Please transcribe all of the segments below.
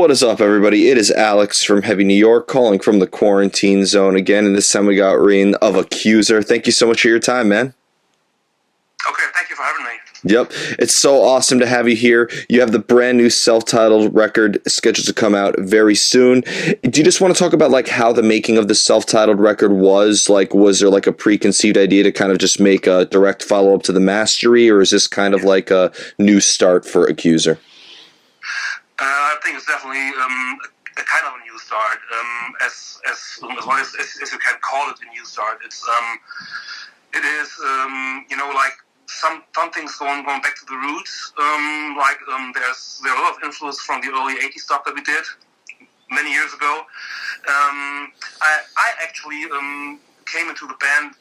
What is up, everybody? It is Alex from Heavy New York calling from the quarantine zone again, and this time we got René of Accuser. Thank you so much for your time, man. Okay, thank you for having me. Yep, it's so awesome to have you here. You have the brand new self-titled record scheduled to come out very soon. Do you just want to talk about like how the making of the self-titled record was? Like, was there like a preconceived idea to kind of just make a direct follow-up to the mastery, or is this kind of like a new start for Accuser? I think it's definitely a kind of a new start, as long as you can call it a new start. It is like some things going back to the roots. There's a lot of influence from the early '80s stuff that we did many years ago. I actually came into the band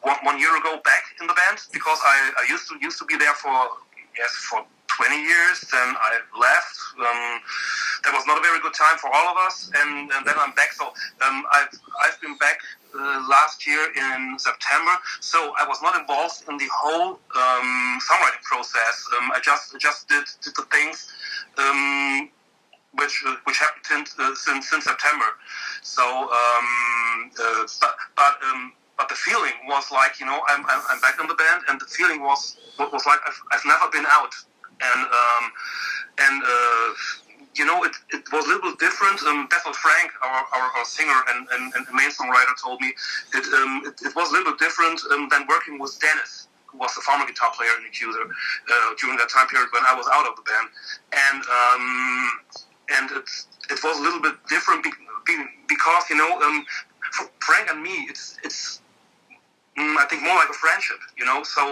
1 year ago back in the band because I used to be there for 20 years. Then I left. That was not a very good time for all of us, and then I'm back. So I've been back last year in September. So I was not involved in the whole songwriting process. I just did the things which happened since September. So but the feeling was like, I'm back in the band, and the feeling was like I've never been out. It was a little bit different. That's what Frank, our singer and main songwriter, told me. It was a little bit different than working with Dennis, who was the former guitar player in Accuser during that time period when I was out of the band. And it was a little bit different because Frank and me, it's I think more like a friendship, So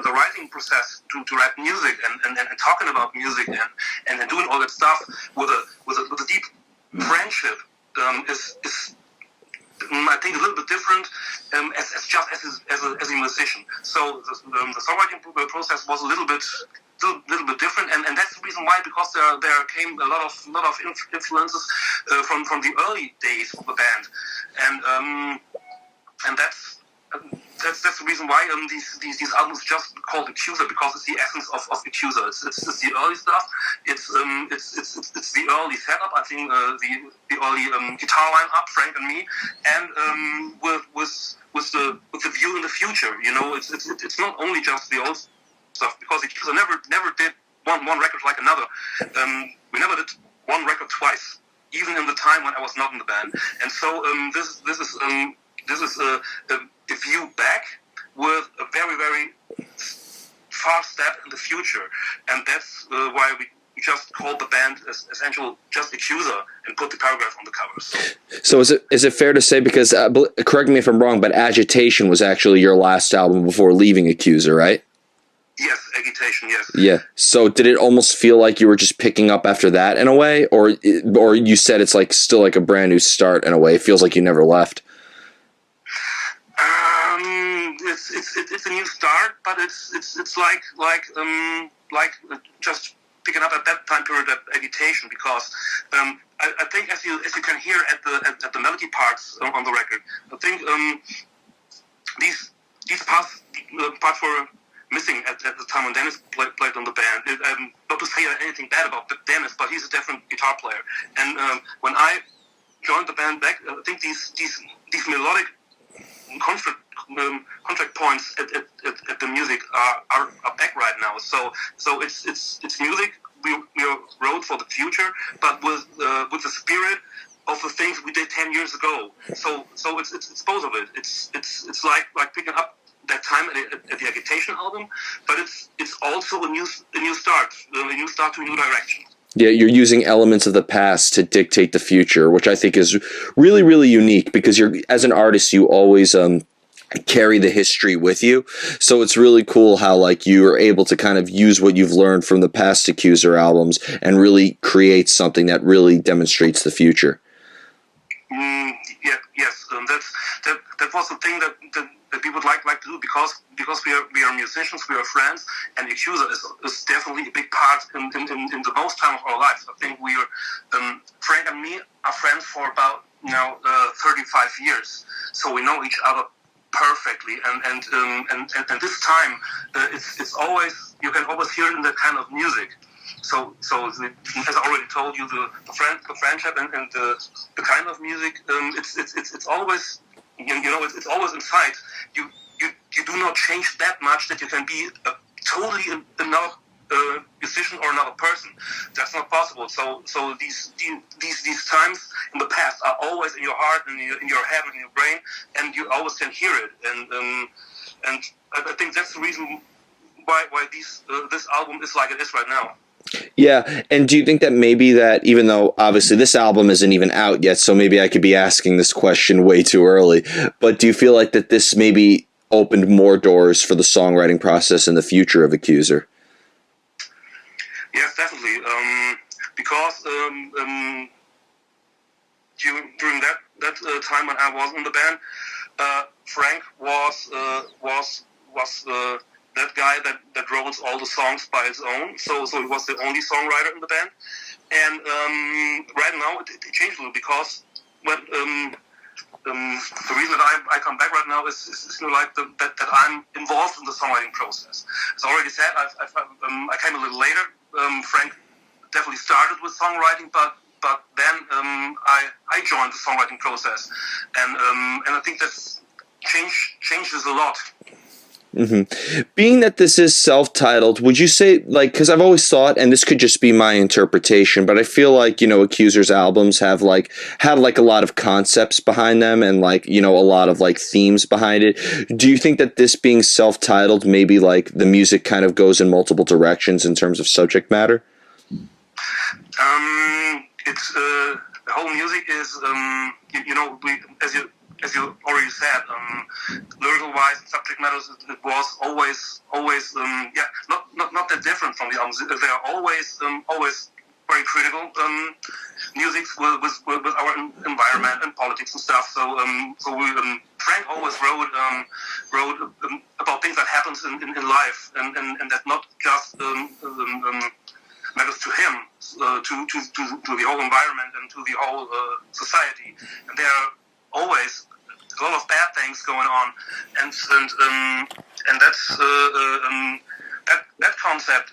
the writing process to write music and talking about music and doing all that stuff with a deep friendship is I think a little bit different as a musician. So the songwriting process was a little bit different, and that's the reason why, because there came a lot of influences from the early days of the band, and that's the reason why these albums just called Accuser, because it's the essence of Accuser. It's the early stuff. It's the early setup. I think the early guitar line up, Frank and me, and with the view in the future. It's not only just the old stuff, because Accuser never did one record like another. We never did one record twice, even in the time when I was not in the band. And so this is a view back with a very, very far step in the future, and that's why we just called the band as essential just Accuser and put the paragraph on the cover. So is it fair to say, because correct me if I'm wrong, but Agitation was actually your last album before leaving Accuser, right? Yes, Agitation, yes. Yeah. So did it almost feel like you were just picking up after that in a way, or you said it's like still like a brand new start in a way? It feels like you never left. It's a new start, but it's like just picking up at that time period at Agitation, because I think as you can hear at the melody parts on the record, I think these parts were missing at the time when Dennis played on the band. Not to say anything bad about Dennis, but he's a different guitar player. And when I joined the band back, I think these melodic contract points at the music are back right now. So it's music we wrote for the future, but with the spirit of the things we did 10 years ago. So it's both of it. It's like picking up that time at the Agitation album, but it's also a new start to a new direction. Yeah, you're using elements of the past to dictate the future, which I think is really, really unique, because as an artist, you always carry the history with you. So it's really cool how like you are able to kind of use what you've learned from the past Accuser albums and really create something that really demonstrates the future. Yes, that was the thing that we would like to do, because we are musicians, we are friends, and Accuser is definitely a big part in the most time of our lives. I think we are Frank and me are friends for about 35 years, so we know each other perfectly, and this time it's always, you can always hear it in that kind of music. as I already told you, the friendship and the kind of music, it's always, it's always inside. You do not change that much that you can be totally another musician or another person. That's not possible. So these times in the past are always in your heart, and in your head, and in your brain, and you always can hear it. And I think that's the reason why this album is like it is right now. Yeah, and do you think that maybe that, even though obviously this album isn't even out yet, so maybe I could be asking this question way too early, but do you feel like that this maybe opened more doors for the songwriting process in the future of Accuser? Yes, definitely. Because during that time when I was in the band, Frank was that guy that wrote all the songs by his own. So he was the only songwriter in the band. And right now it changed a little, because when the reason that I come back right now is that I'm involved in the songwriting process. As I already said, I came a little later. Frank definitely started with songwriting, but then I joined the songwriting process, and I think that's changes a lot. Mm-hmm. Being that this is self-titled, would you say, like, because I've always thought, and this could just be my interpretation, but I feel like, Accuser's albums have had a lot of concepts behind them, and a lot of themes behind it. Do you think that this being self-titled, maybe the music kind of goes in multiple directions in terms of subject matter? It's the whole music is as you already said, lyrical wise, subject matters, it was always not that different from the albums. They are always very critical music with our environment and politics and stuff. So Frank always wrote about things that happens in life, and that not just matters to him, to the whole environment and to the whole society. And there are always a lot of bad things going on, and that's that concept,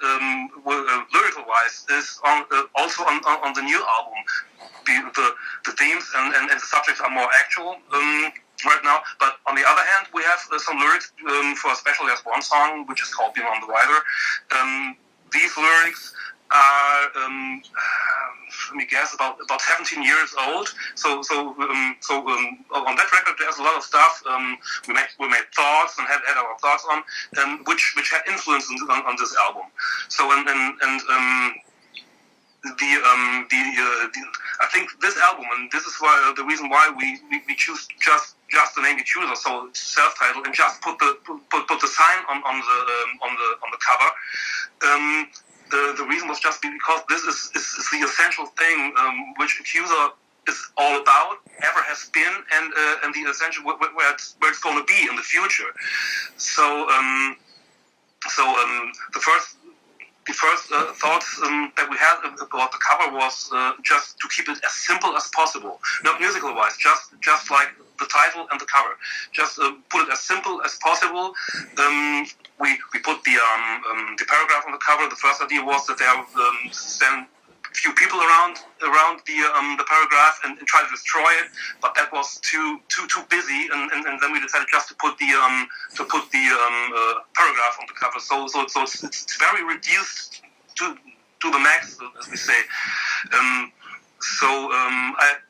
lyrical wise, is also on the new album. The themes and the subjects are more actual right now, but on the other hand, we have some lyrics for especially as one song, which is called "Being on the Rider." These lyrics are, let me guess, about 17 years old. So on that record, there's a lot of stuff we made thoughts and had our thoughts on, which had influence on this album. So I think this album, and this is why the reason why we choose just the name Accuser, so self-titled, and just put the sign on the cover. The reason was just because this is the essential thing which Accuser is all about, ever has been, and the essential where it's going to be in the future. So the first thoughts that we had about the cover was just to keep it as simple as possible, not musical wise, just like the title and the cover. Just put it as simple as possible. We put the paragraph on the cover. The first idea was that there stand a few people around the paragraph and try to destroy it, but that was too busy, and then we decided just to put the paragraph on the cover. So it's very reduced to the max, as we say.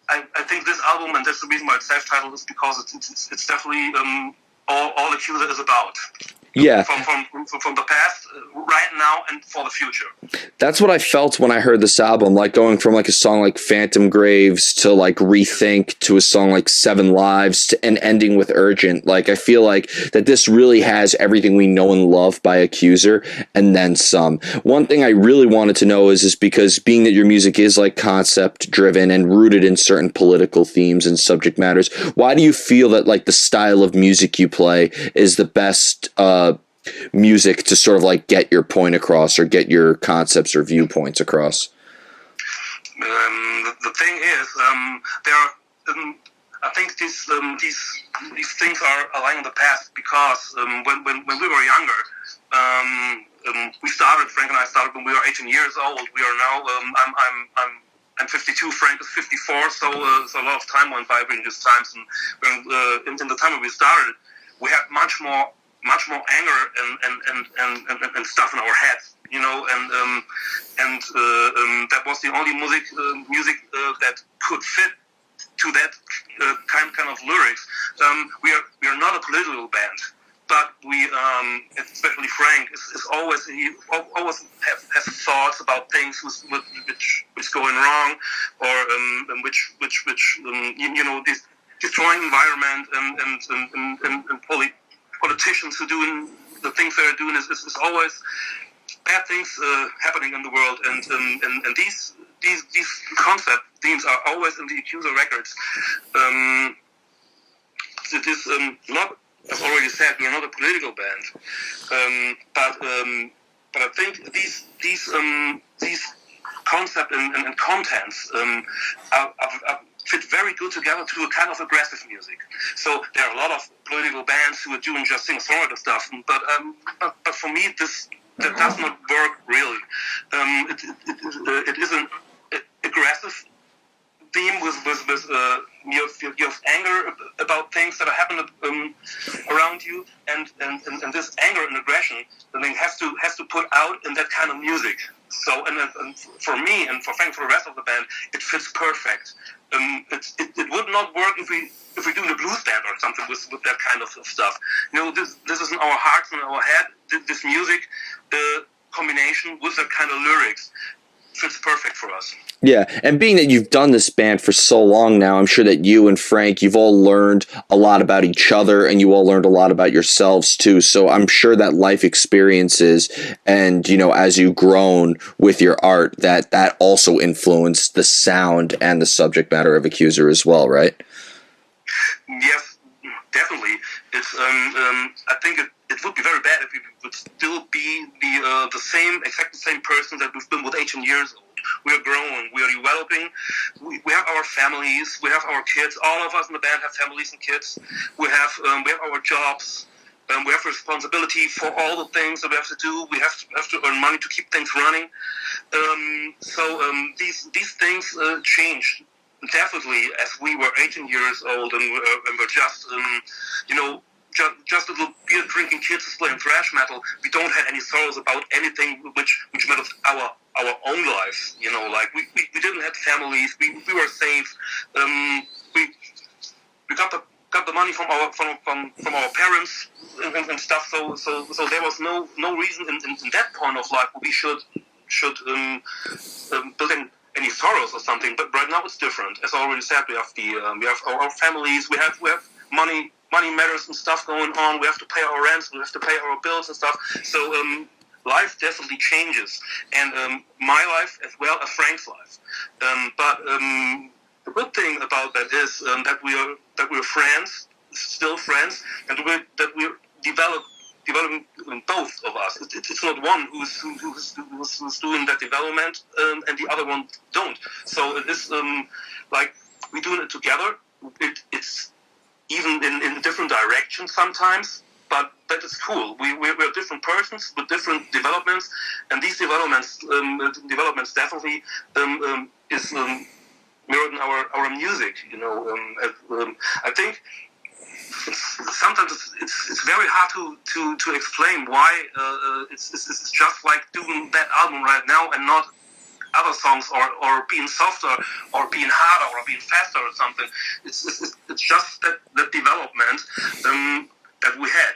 I think this album, and that's the reason why it's self-titled, is because it's definitely all Accuser is about. Yeah. From the past, right now, and for the future. That's what I felt when I heard this album, going from a song like Phantom Graves to Rethink to a song like Seven Lives and ending with Urgent. I feel like that this really has everything we know and love by Accuser and then some. One thing I really wanted to know is because being that your music is concept driven and rooted in certain political themes and subject matters, why do you feel that the style of music you play is the best music to sort of get your point across or get your concepts or viewpoints across? The thing is, there are I think these things are lying in the past because when we were younger, Frank and I started when we were 18 years old. We are now I'm 52. Frank is 54. So a lot of time went by during these times, and when in the time when we started, we had much more anger and stuff in our heads, you know, and that was the only music that could fit to that kind of lyrics. We are not a political band, but we, especially Frank, is always has thoughts about things which going wrong, or which you know, this destroying environment and politicians who doing the things they're doing is always bad things happening in the world, and these concept themes are always in the Accuser records. It is not, as already said, we are not a political band, but I think these concept and contents are fit very good together to a kind of aggressive music. So there are a lot of political bands who are doing just singer-songwriter stuff, but for me that does not work really. It is an aggressive theme with you have anger about things that are happening around you, and this anger and aggression, the thing has to put out in that kind of music. So and for me and for Frank, for the rest of the band, it fits perfect. It would not work if we do a blues band or something with that kind of stuff. You know, this is in our hearts and our head. This music, the combination with that kind of lyrics, fits perfect for us. Yeah, and being that you've done this band for so long now, I'm sure that you and Frank, you've all learned a lot about each other, and you all learned a lot about yourselves too. So I'm sure that life experiences and, you know, as you've grown with your art, that also influenced the sound and the subject matter of Accuser as well, right? Yes, definitely. It's I think it would be very bad if we would still be the exactly same person that we've been with 18 years old. We are growing, we are developing, we have our families, we have our kids. All of us in the band have families and kids. We have our jobs. We have responsibility for all the things that we have to do. We have to earn money to keep things running. So these things changed definitely as we were 18 years old and we're just just little beer drinking kids playing thrash metal. We don't have any sorrows about anything which matters our own lives. You know, like we didn't have families. We were safe. We got the money from our parents and stuff. So there was no reason in that point of life we should build any sorrows or something. But right now it's different. As I already said, we have our families. We have money. Money matters and stuff going on. We have to pay our rents. We have to pay our bills and stuff. So life definitely changes, and my life as well as Frank's life. But the good thing about that is that we're friends, still friends, and that we're developing both of us. It's not one who's doing that development and the other one don't. So it is like we're doing it together. It's even in different directions sometimes, but that is cool. We're different persons with different developments, and these developments definitely is mirrored in our music. You know, I think sometimes it's very hard to explain why it's just like doing that album right now and not other songs or being softer or being harder or being faster or something. It's just that development that we had.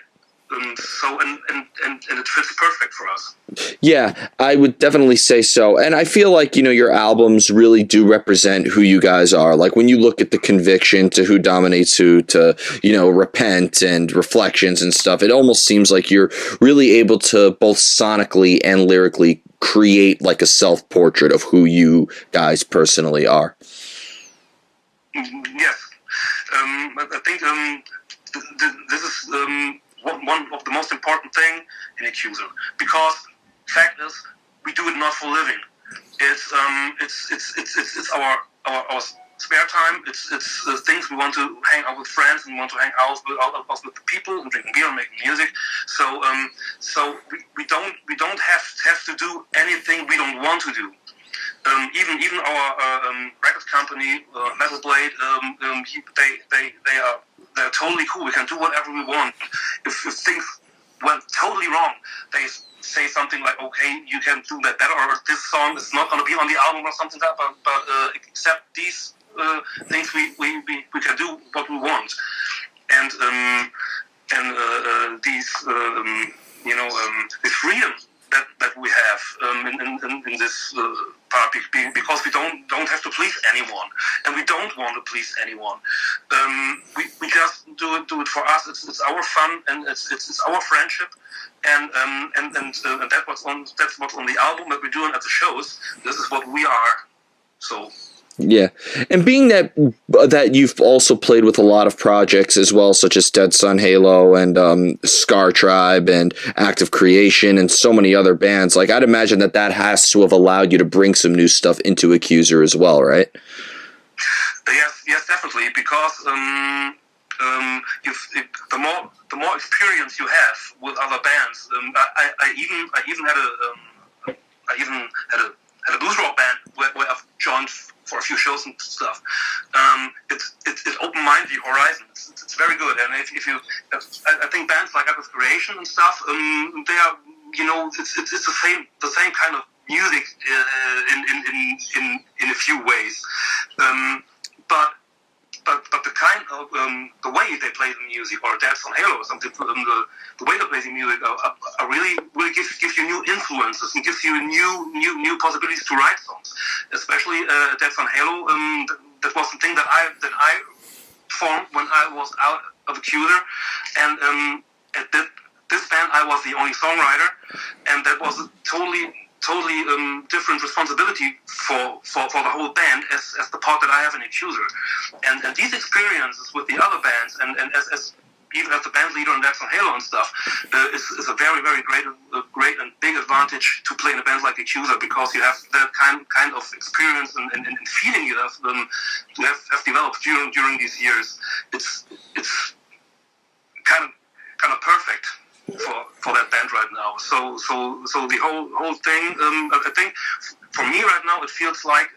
So it fits perfect for us. Yeah, I would definitely say so. And I feel like, you know, your albums really do represent who you guys are. Like when you look at the Conviction to Who Dominates Who to, you know, Repent and Reflections and stuff, it almost seems like you're really able to both sonically and lyrically create like a self-portrait of who you guys personally are. Yes. I think this is one of the most important thing in Accuser, because fact is we do it not for living. It's our spare time. It's things we want to hang out with friends and want to hang out with the people and drinking beer and making music. So we don't have to do anything we don't want to do. Even our record company, Metal Blade, they're totally cool. We can do whatever we want. If things went totally wrong, they say something like, "Okay, you can do that better," or "This song is not going to be on the album," or something like that. But except these things, we can do what we want, and these this freedom that we have in this part, because we don't have to please anyone, and we don't want to please anyone. We just do it for us. It's our fun, and it's our friendship, and that's what's on the album that we're doing at the shows. This is what we are. So. Yeah, and being that you've also played with a lot of projects as well, such as Dead Sun Halo and Scar Tribe and Active Creation and so many other bands, like I'd imagine that has to have allowed you to bring some new stuff into Accuser as well, right? Yes, definitely, because the more experience you have with other bands, I even had a blues rock band where I've joined for a few shows and stuff. It open-minded your horizon. It's very good. And if you, I think bands like Active Creation and stuff, they are, it's the same kind of music in a few ways. But the kind of the way they play the music, or Dead Sun Halo or something, the way they play the music are really give you new influences and gives you new possibilities to write songs. Especially Dead Sun Halo. That was the thing that I formed when I was out of Accuser, and at this band I was the only songwriter, and that was a totally different responsibility for the whole band as the part that I have in Accuser, and these experiences with the other bands and as even as the band leader in Dead Sun Halo and stuff is a very great and big advantage to play in a band like Accuser, because you have that kind of experience and feeling you have developed during these years. It's kind of perfect for that band right now. So the whole thing, I think for me right now, it feels like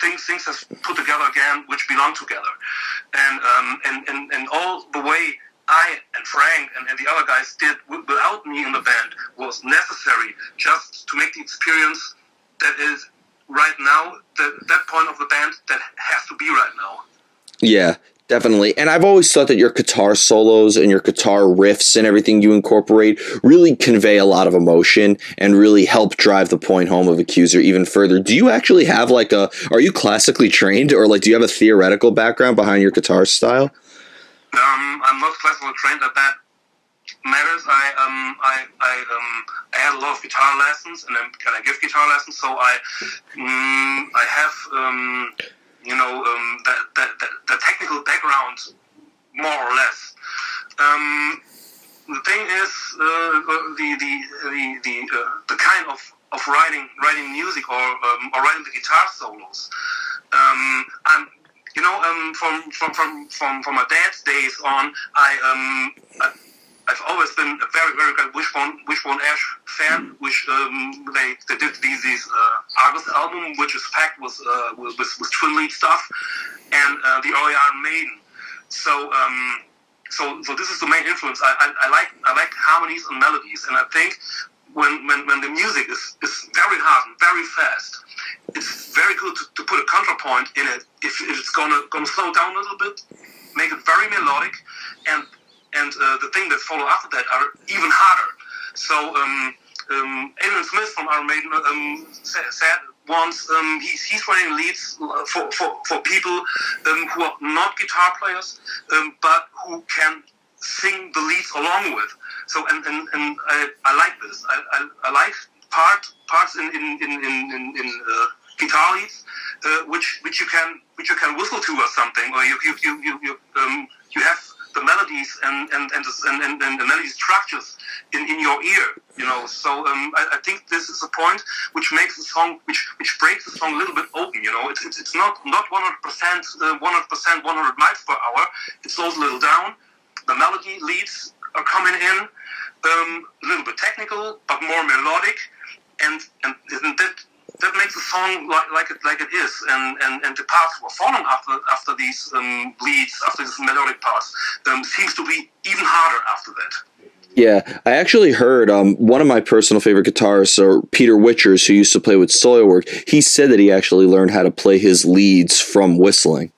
things have put together again, which belong together, and all the way I and Frank and the other guys did without me in the band was necessary just to make the experience that is right now, that point of the band that has to be right now. Yeah. Definitely. And I've always thought that your guitar solos and your guitar riffs and everything you incorporate really convey a lot of emotion and really help drive the point home of Accuser even further. Do you actually have are you classically trained, or do you have a theoretical background behind your guitar style? I'm not classically trained at that matters. I had a lot of guitar lessons, and I give guitar lessons, so I have the technical background, more or less. The thing is, the kind of writing music or writing the guitar solos. From my dad's days on, I've always been a very great Wishbone Ash fan, which they did these Argus album, which is packed with twin lead stuff, and the early Iron Maiden. So this is the main influence. I like harmonies and melodies, and I think when the music is very hard and very fast, it's very good to put a counterpoint in it. If it's gonna slow down a little bit, make it very melodic, and the thing that follow after that are even harder. So Adrian Smith from Iron Maiden said once he's writing leads for people who are not guitar players, but who can sing the leads along with. So and I like this. I like parts in guitar leads which you can whistle to or something, or you have the melodies and the melody structures in your ear, you know. So I think this is a point which makes the song, which breaks the song a little bit open, you know. It's not 100% 100% 100 miles per hour. It slows a little down. The melody leads are coming in, a little bit technical but more melodic, and that makes the song like it is, and the parts were falling after these leads, after these melodic parts, seems to be even harder after that. Yeah, I actually heard one of my personal favorite guitarists, Peter Witchers, who used to play with Soilwork. He said that he actually learned how to play his leads from whistling.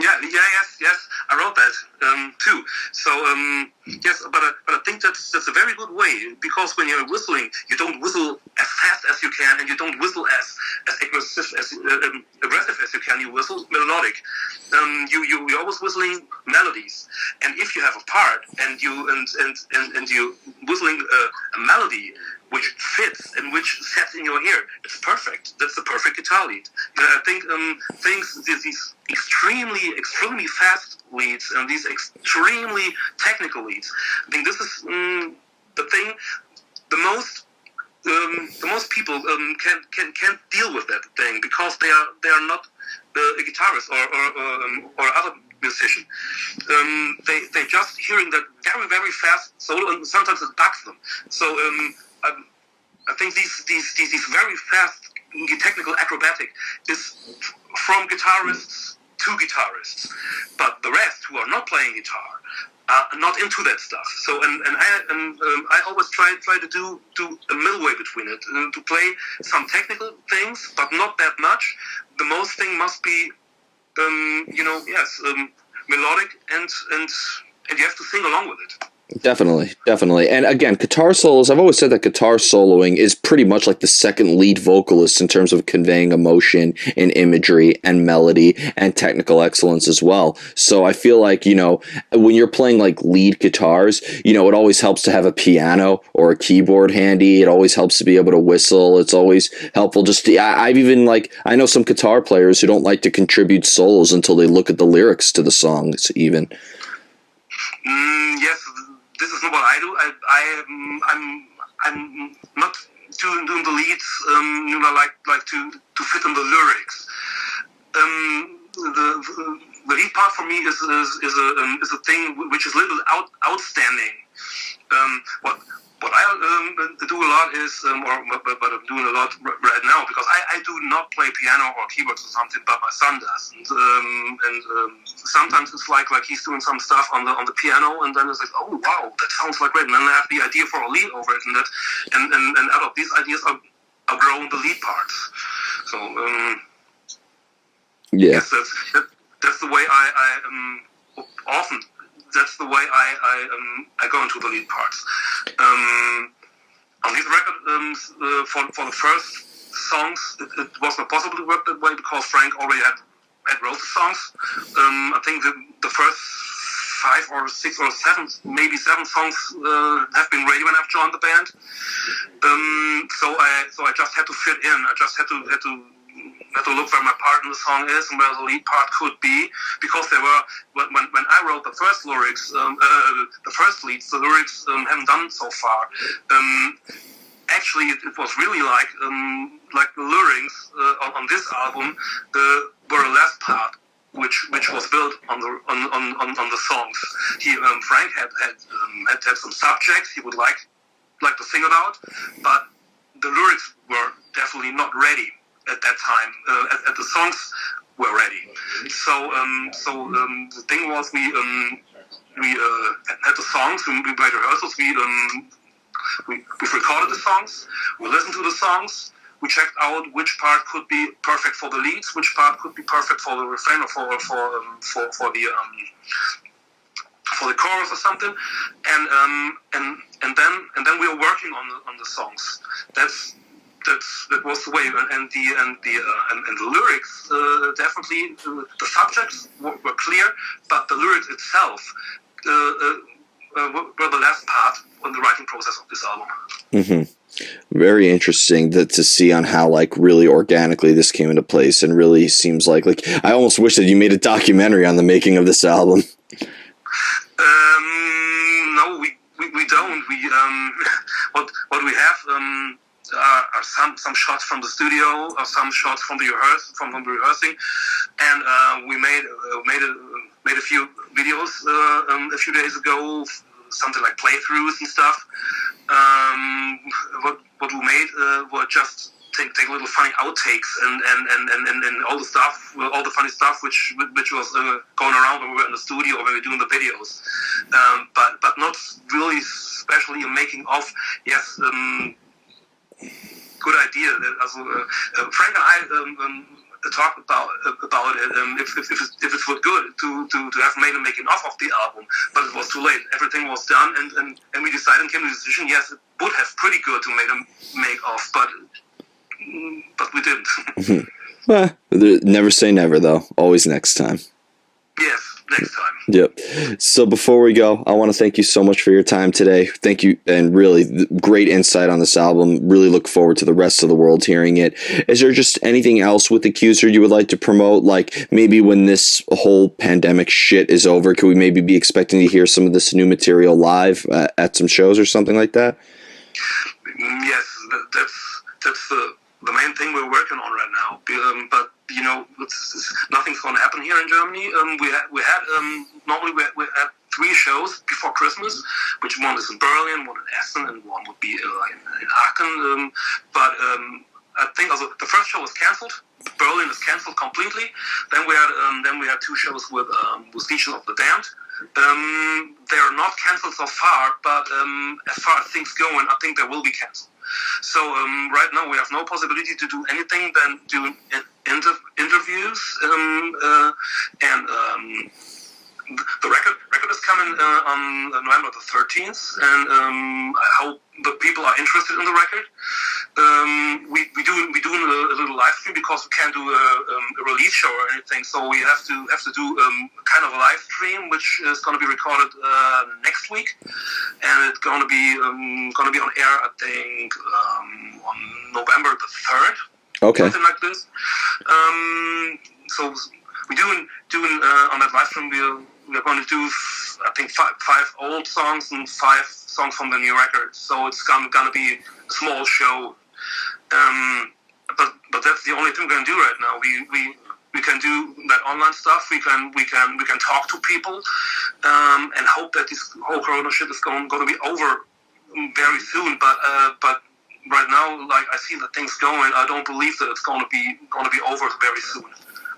Yes, I wrote that too. So yes, but I think that's a very good way, because when you're whistling, you don't whistle as fast as you can, and you don't whistle as aggressive as you can. You whistle melodic. You're always whistling melodies, and if you have a part and you whistling a melody which fits and which sets in your ear, it's perfect. That's the perfect guitar lead. I think these extremely fast leads and these extremely technical leads, I think this is the thing. The most people can't deal with that thing, because they are not a guitarist or other musician. They just hearing that very, very fast solo, and sometimes it bugs them. So I think these very fast technical acrobatic is from guitarists to guitarists, but the rest who are not playing guitar are not into that stuff. So I always try to do a middle way between it, to play some technical things, but not that much. The most thing must be melodic, and you have to sing along with it. Definitely. And again, guitar solos, I've always said that guitar soloing is pretty much like the second lead vocalist in terms of conveying emotion and imagery and melody and technical excellence as well. So I feel like, you know, when you're playing like lead guitars, you know, it always helps to have a piano or a keyboard handy. It always helps to be able to whistle. It's always helpful just to, I've even I know some guitar players who don't like to contribute solos until they look at the lyrics to the songs even. Yes. This is not what I do. I'm not doing the leads. Like to fit in the lyrics. The lead part for me is a thing which is a little outstanding. What I do a lot is, but I'm doing a lot right now, because I do not play piano or keyboards or something, but my son does, and sometimes it's like he's doing some stuff on the piano, and then it's like, oh wow, that sounds like great, and then I have the idea for a lead over it, and out of these ideas are growing the lead parts. So yes, that's the way I often. That's the way I go into the lead parts. On this record, for the first songs, it was not possible to work that way, because Frank already had wrote the songs. I think the first 5 or 6 or 7, maybe 7 songs have been ready when I've joined the band. So I just had to fit in. I just had to look where my part in the song is and where the lead part could be, because there were, when I wrote the first lyrics, the first leads, the lyrics haven't done so far. Actually, it was really like the lyrics on this album were a last part, which was built on the songs. Frank had some subjects he would like to sing about, but the lyrics were definitely not ready at that time. At the songs were ready. So the thing was, we had the songs, we made rehearsals, we recorded the songs, we listened to the songs, we checked out which part could be perfect for the leads, which part could be perfect for the refrain or for the chorus or something, and then we were working on the songs. That was the way, and the lyrics definitely, the subjects were clear, but the lyrics itself were the last part in the writing process of this album. Mm-hmm. Very interesting to see on how really organically this came into place, and really seems like I almost wish that you made a documentary on the making of this album. No, we don't. We what we have are some shots from the studio, or some shots from the rehearsing, and we made a few videos a few days ago, something like playthroughs and stuff. What we made were just take little funny outtakes and all the stuff, all the funny stuff which was going around when we were in the studio or when we were doing the videos, but not really especially a making of. Yes, good idea. Frank and I talked about it, if it was good to have made a making of the album, but it was too late. Everything was done, and we decided and came to the decision. Yes, it would have pretty good to make of, but we didn't. Well, never say never, though. Always next time. Yes, next time. Yep. So before we go, I want to thank you so much for your time today. Thank you, and really great insight on this album. Really look forward to the rest of the world hearing it. Is there just anything else with Accuser you would like to promote? Like maybe when this whole pandemic shit is over, could we maybe be expecting to hear some of this new material live at some shows or something like that? Yes, that's the main thing we're working on right now. But you know, nothing's going to happen here in Germany. We had normally we had 3 shows before Christmas, which one is in Berlin, one in Essen, and one would be in Aachen. But I think also the first show was cancelled. Berlin is cancelled completely. Then we had 2 shows with Legion of the Damned. They are not cancelled so far, but as far as things going, I think they will be cancelled. So right now we have no possibility to do anything than do interviews, and the record is coming on November the 13th, and I hope the people are interested in the record. We doing a little live stream because we can't do a release show or anything, so we have to do kind of a live stream, which is going to be recorded next week, and it's going to be on air, I think, on November the 3rd. Okay. Something like this. So we're doing on that live stream. We're going to do, I think, five old songs and 5 songs from the new record. So it's going to be a small show. But that's the only thing we're going to do right now. We can do that online stuff. We can talk to people, and hope that this whole Corona shit is going to be over very soon. But right now, like I see the things going, I don't believe that it's going to be over very soon.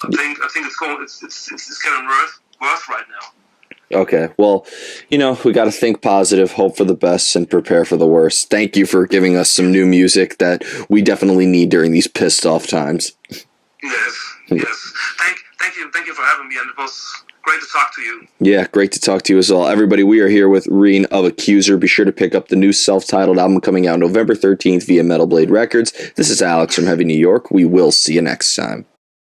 I think it's getting worse right now. Okay, well, we got to think positive, hope for the best, and prepare for the worst. Thank you for giving us some new music that we definitely need during these pissed off times. Yes. Thank you for having me, and it was great to talk to you. Yeah, great to talk to you as well. Everybody, we are here with René of Accuser. Be sure to pick up the new self-titled album coming out November 13th via Metal Blade Records. This is Alex from Heavy New York. We will see you next time.